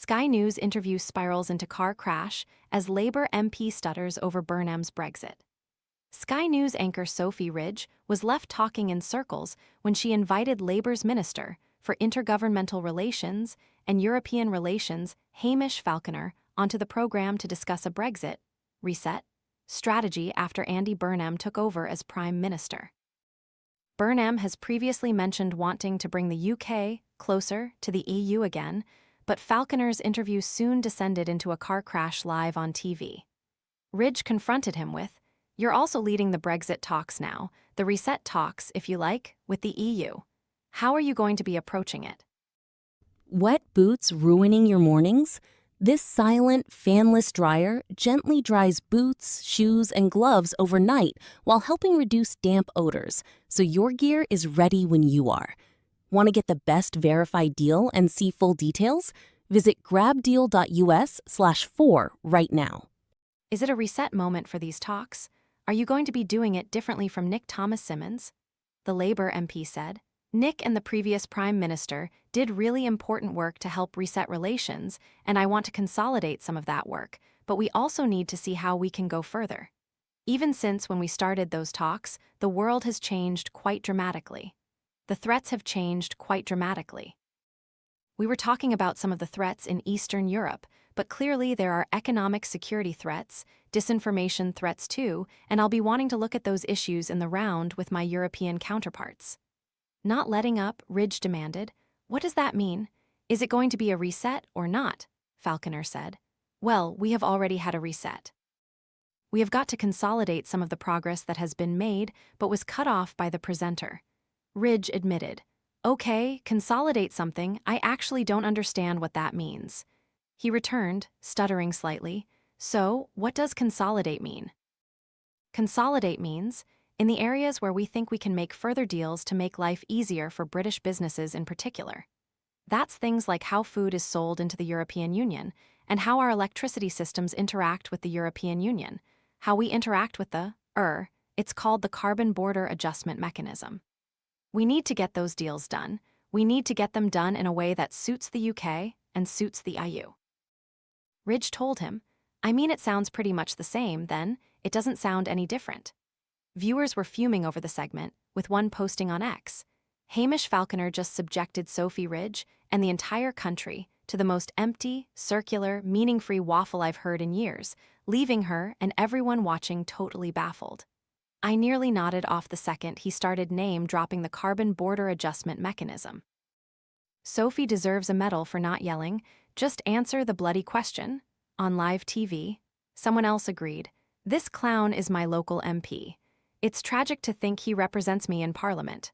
Sky News interview spirals into car crash as Labour MP stutters over Burnham's Brexit. Sky News anchor Sophy Ridge was left talking in circles when she invited Labour's Minister for Intergovernmental Relations and European Relations, Hamish Falconer, onto the programme to discuss a Brexit reset strategy after Andy Burnham took over as Prime Minister. Burnham has previously mentioned wanting to bring the UK closer to the EU again, but Falconer's interview soon descended into a car crash live on TV. Ridge confronted him with, "You're also leading the Brexit talks now, the reset talks, if you like, with the EU. How are you going to be approaching it?" Wet boots ruining your mornings? This silent, fanless dryer gently dries boots, shoes, and gloves overnight while helping reduce damp odors, so your gear is ready when you are. Want to get the best verified deal and see full details? Visit grabdeal.us/4 right now. Is it a reset moment for these talks? Are you going to be doing it differently from Nick Thomas Symonds? The Labour MP said, "Nick and the previous Prime Minister did really important work to help reset relations, and I want to consolidate some of that work, but we also need to see how we can go further. Even since when we started those talks, the world has changed quite dramatically. The threats have changed quite dramatically. We were talking about some of the threats in Eastern Europe, but clearly there are economic security threats, disinformation threats too, and I'll be wanting to look at those issues in the round with my European counterparts." Not letting up, Ridge demanded, "What does that mean? Is it going to be a reset or not?" Falconer said. "Well, we have already had a reset. We have got to consolidate some of the progress that has been made but was cut off by the presenter." Ridge admitted, "Okay, consolidate something, I actually don't understand what that means." He returned, stuttering slightly, "So, what does consolidate mean?" "Consolidate means, in the areas where we think we can make further deals to make life easier for British businesses in particular. That's things like how food is sold into the European Union, and how our electricity systems interact with the European Union, how we interact with it's called the Carbon Border Adjustment Mechanism. We need to get those deals done. We need to get them done in a way that suits the UK and suits the EU." Ridge told him, "I mean, it sounds pretty much the same, then. It doesn't sound any different." Viewers were fuming over the segment, with one posting on X, "Hamish Falconer just subjected Sophy Ridge and the entire country to the most empty, circular, meaning-free waffle I've heard in years, leaving her and everyone watching totally baffled. I nearly nodded off the second he started name-dropping the Carbon Border Adjustment Mechanism. Sophy deserves a medal for not yelling, 'Just answer the bloody question,' on live TV." Someone else agreed, "This clown is my local MP. It's tragic to think he represents me in Parliament."